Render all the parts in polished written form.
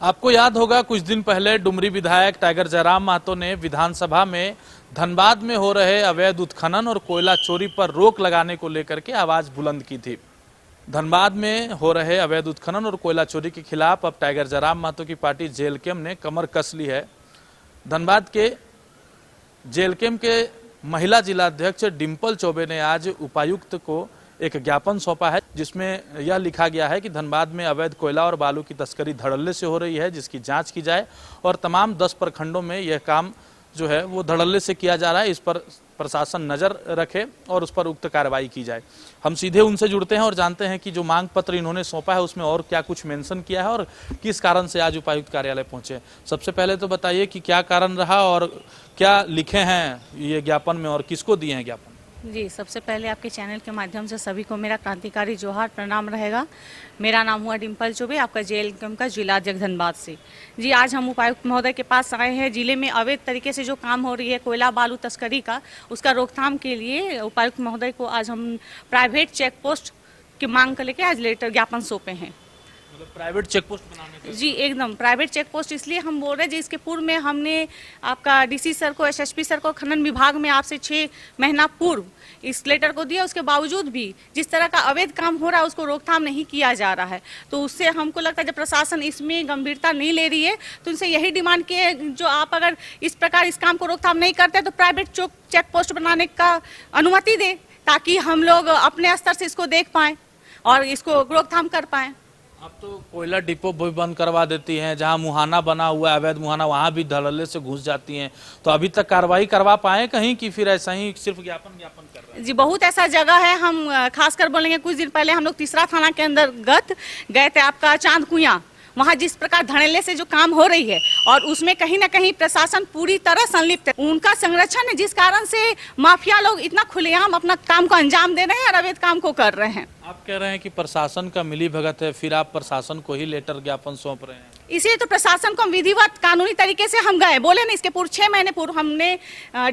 आपको याद होगा कुछ दिन पहले डुमरी विधायक टाइगर जयराम महतो ने विधानसभा में धनबाद में हो रहे अवैध उत्खनन और कोयला चोरी पर रोक लगाने को लेकर के आवाज बुलंद की थी। धनबाद में हो रहे अवैध उत्खनन और कोयला चोरी के खिलाफ अब टाइगर जयराम महतो की पार्टी जेएलकेएम ने कमर कस ली है। धनबाद के जेएलकेएम के महिला जिलाध्यक्ष डिम्पल चौबे ने आज उपायुक्त को एक ज्ञापन सौंपा है, जिसमें यह लिखा गया है कि धनबाद में अवैध कोयला और बालू की तस्करी धड़ल्ले से हो रही है, जिसकी जांच की जाए और तमाम 10 प्रखंडों में यह काम जो है वो धड़ल्ले से किया जा रहा है, इस पर प्रशासन नजर रखे और उस पर उक्त कार्रवाई की जाए। हम सीधे उनसे जुड़ते हैं और जानते हैं कि जो मांग पत्र इन्होंने सौंपा है उसमें और क्या कुछ मेंशन किया है और किस कारण से आज उपायुक्त कार्यालय पहुंचे। सबसे पहले तो बताइए कि क्या कारण रहा और क्या लिखे हैं ये ज्ञापन में और किसको दिए हैं ज्ञापन। जी, सबसे पहले आपके चैनल के माध्यम से सभी को मेरा क्रांतिकारी जोहार प्रणाम रहेगा। मेरा नाम हुआ डिम्पल चौबे, आपका जेएलकेएम का जिलाध्यक्ष धनबाद से। जी, आज हम उपायुक्त महोदय के पास आए हैं। जिले में अवैध तरीके से जो काम हो रही है कोयला बालू तस्करी का, उसका रोकथाम के लिए उपायुक्त महोदय को आज हम प्राइवेट चेक पोस्ट की मांग कर लेके आज लेटर ज्ञापन सौंपे हैं। प्राइवेट चेक पोस्ट बनाने का? जी एकदम प्राइवेट चेक पोस्ट इसलिए हम बोल रहे हैं जी, इसके पूर्व में हमने आपका डीसी सर को, एसएसपी सर को, खनन विभाग में आपसे 6 महीना पूर्व इस लेटर को दिया। उसके बावजूद भी जिस तरह का अवैध काम हो रहा है उसको रोकथाम नहीं किया जा रहा है। तो उससे हमको लगता है जब प्रशासन इसमें गंभीरता नहीं ले रही है तो उनसे यही डिमांड की है, जो आप अगर इस प्रकार इस काम को रोकथाम नहीं करते तो प्राइवेट चेक पोस्ट बनाने का अनुमति दें, ताकि हम लोग अपने स्तर से इसको देख पाएँ और इसको रोकथाम कर पाएँ। अब तो कोयला डिपो भी बंद करवा देती हैं, जहां मुहाना बना हुआ है अवैध मुहाना, वहां भी धड़ल्ले से घुस जाती हैं। तो अभी तक कार्रवाई करवा पाए कहीं कि फिर ऐसा ही सिर्फ ज्ञापन कर रहे हैं? जी, बहुत ऐसा जगह है। हम खासकर बोलेंगे, कुछ दिन पहले हम लोग तीसरा थाना के अंतर्गत गए थे, आपका चांद कुइया। वहाँ जिस प्रकार धड़ल्ले से जो काम हो रही है और उसमें कहीं ना कहीं प्रशासन पूरी तरह संलिप्त है। उनका संरक्षण है, जिस कारण से माफिया लोग इतना खुलेआम अपना काम को अंजाम दे रहे हैं और अवैध काम को कर रहे हैं। आप कह रहे हैं कि प्रशासन का मिली भगत है, फिर आप प्रशासन को ही लेटर ज्ञापन सौंप रहे हैं? इसीलिए तो प्रशासन को विधिवत कानूनी तरीके से हम गए, बोले नहीं। इसके पूर्व 6 महीने पूर्व हमने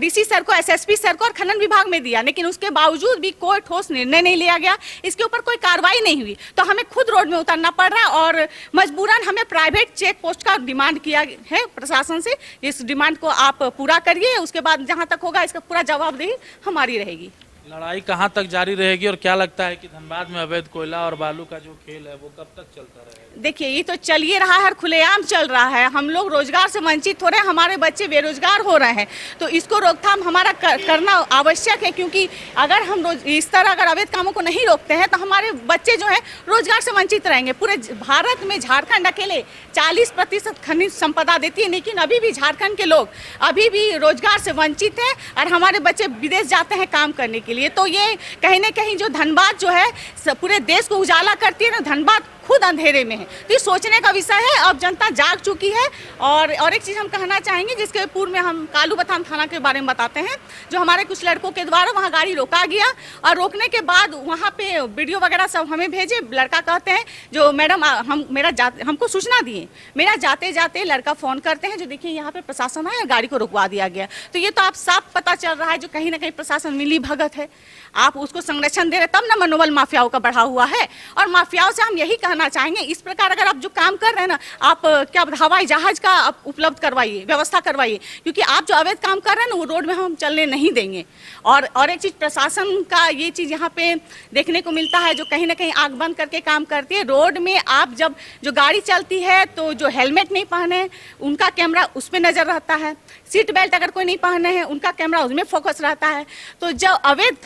डीसी सर को, एसएसपी सर को और खनन विभाग में दिया, लेकिन उसके बावजूद भी कोई ठोस निर्णय नहीं लिया गया, इसके ऊपर कोई कार्रवाई नहीं हुई। तो हमें खुद रोड में उतरना पड़ रहा है और मजबूरन हमें प्राइवेट चेक पोस्ट का डिमांड किया है प्रशासन से। इस डिमांड को आप पूरा करिए, उसके बाद जहाँ तक होगा इसका पूरा जवाबदेही हमारी रहेगी। लड़ाई कहाँ तक जारी रहेगी और क्या लगता है कि धनबाद में अवैध कोयला और बालू का जो खेल है वो कब तक चलता रहेगा? देखिए, ये तो चल ही रहा है, खुलेआम चल रहा है। हम लोग रोजगार से वंचित हो रहे हैं, हमारे बच्चे बेरोजगार हो रहे हैं। तो इसको रोकथाम हमारा करना आवश्यक है, क्योंकि अगर हम इस तरह अगर अवैध कामों को नहीं रोकते हैं तो हमारे बच्चे जो है रोजगार से वंचित रहेंगे। पूरे भारत में झारखंड अकेले 40% खनिज संपदा देती है, लेकिन अभी भी झारखंड के लोग अभी भी रोजगार से वंचित है और हमारे बच्चे विदेश जाते हैं काम करने के लिए। तो ये कहीं ना कहीं जो धनबाद जो है पूरे देश को उजाला करती है ना, धनबाद खुद अंधेरे में है। तो ये सोचने का विषय है, अब जनता जाग चुकी है। और एक चीज़ हम कहना चाहेंगे, जिसके पूर्व में हम कालूबथान थाना के बारे में बताते हैं। जो हमारे कुछ लड़कों के द्वारा वहाँ गाड़ी रोका गया और रोकने के बाद वहाँ पे वीडियो वगैरह सब हमें भेजे। लड़का कहते हैं जो मैडम हमको सूचना दिए, मेरा जाते जाते लड़का फ़ोन करते हैं जो देखिए यहाँ पे प्रशासन है, गाड़ी को रुकवा दिया गया। तो ये तो आप साफ पता चल रहा है जो कहीं ना कहीं प्रशासन मिली भगत है। आप उसको संरक्षण दे रहे तब ना मनोबल माफियाओं का बढ़ा हुआ है। और माफियाओं से हम यही कहना चाहेंगे, इस प्रकार अगर आप जो काम कर रहे हैं ना, आप क्या हवाई जहाज का आप उपलब्ध करवाइए, व्यवस्था करवाइए, क्योंकि आप जो अवैध काम कर रहे हैं ना वो रोड में हम चलने नहीं देंगे। और एक चीज़ प्रशासन का ये चीज़ यहाँ पे देखने को मिलता है, जो कहीं ना कहीं आंख बंद करके काम करती है। रोड में आप जब जो गाड़ी चलती है तो जो हेलमेट नहीं पहने उनका कैमरा उस पर नज़र रहता है, सीट बेल्ट अगर कोई नहीं पहने हैं उनका कैमरा उसमें फोकस रहता है। तो जब अवैध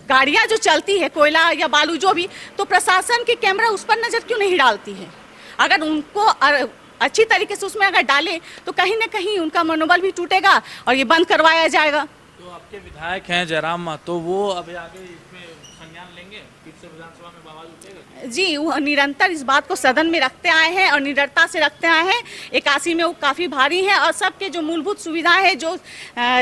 गाड़ियाँ जो चलती है कोयला या बालू जो भी, तो प्रशासन की कैमरा उस पर नज़र क्यों नहीं डालती है? अगर उनको अच्छी तरीके से उसमें अगर डाले तो कहीं ना कहीं उनका मनोबल भी टूटेगा और ये बंद करवाया जाएगा। तो आपके विधायक हैं जयराम महतो, वो अभी आगे इसमें संज्ञान लेंगे, फिर से विधानसभा में आवाज उठेगा? जी, वो निरंतर इस बात को सदन में रखते आए हैं और निडरता से रखते आए हैं। 81 में वो काफ़ी भारी है और सबके जो मूलभूत सुविधाएं हैं, जो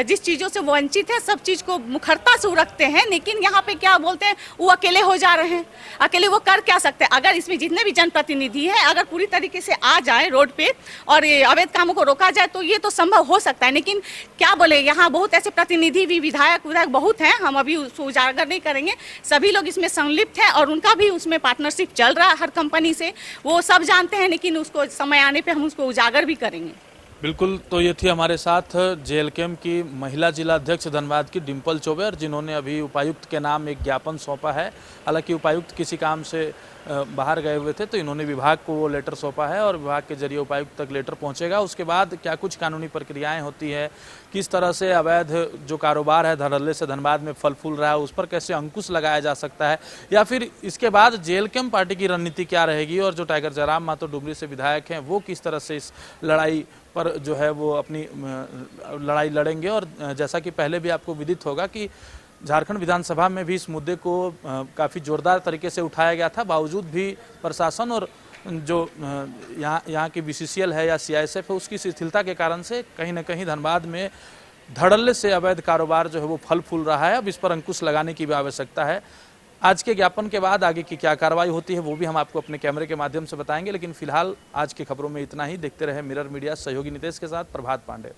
जिस चीज़ों से वंचित है, सब चीज़ को मुखरता से वो रखते हैं। लेकिन यहाँ पे क्या बोलते हैं, वो अकेले हो जा रहे हैं। अकेले वो कर क्या सकते हैं? अगर इसमें जितने भी जनप्रतिनिधि हैं अगर पूरी तरीके से आ जाए रोड पे और अवैध कामों को रोका जाए तो ये तो संभव हो सकता है। लेकिन क्या बोले, यहाँ बहुत ऐसे प्रतिनिधि भी विधायक बहुत हैं, हम अभी उसको उजागर नहीं करेंगे। सभी लोग इसमें संलिप्त संलिप्त है और उनका भी उसमें पार्टनरशिप चल रहा है हर कंपनी से, वो सब जानते हैं, लेकिन उसको समय आने पे हम उसको उजागर भी करेंगे। बिल्कुल, तो ये थी हमारे साथ जेएलकेम की महिला जिला अध्यक्ष धनबाद की डिम्पल चौबे, और जिन्होंने अभी उपायुक्त के नाम एक ज्ञापन सौंपा है। हालांकि उपायुक्त किसी काम से बाहर गए हुए थे, तो इन्होंने विभाग को वो लेटर सौंपा है और विभाग के जरिए उपायुक्त तक लेटर पहुंचेगा। उसके बाद क्या कुछ कानूनी प्रक्रियाएं होती है, किस तरह से अवैध जो कारोबार है धड़ल्ले से धनबाद में फल फूल रहा है, उस पर कैसे अंकुश लगाया जा सकता है, या फिर इसके बाद जेएलकेम पार्टी की रणनीति क्या रहेगी, और जो टाइगर जयराम महतो डुमरी से विधायक हैं वो किस तरह से इस लड़ाई पर जो है वो अपनी लड़ाई लड़ेंगे। और जैसा कि पहले भी आपको विदित होगा कि झारखंड विधानसभा में भी इस मुद्दे को काफ़ी जोरदार तरीके से उठाया गया था, बावजूद भी प्रशासन और जो यहाँ की बीसीसीएल है या सीआईएसएफ है उसकी शिथिलता के कारण से कहीं ना कहीं धनबाद में धड़ल्ले से अवैध कारोबार जो है वो फल फूल रहा है। अब इस पर अंकुश लगाने की भी आवश्यकता है। आज के ज्ञापन के बाद आगे की क्या कार्रवाई होती है वो भी हम आपको अपने कैमरे के माध्यम से बताएंगे, लेकिन फिलहाल आज की खबरों में इतना ही। देखते रहे मिरर मीडिया, सहयोगी नितेश के साथ प्रभात पांडे।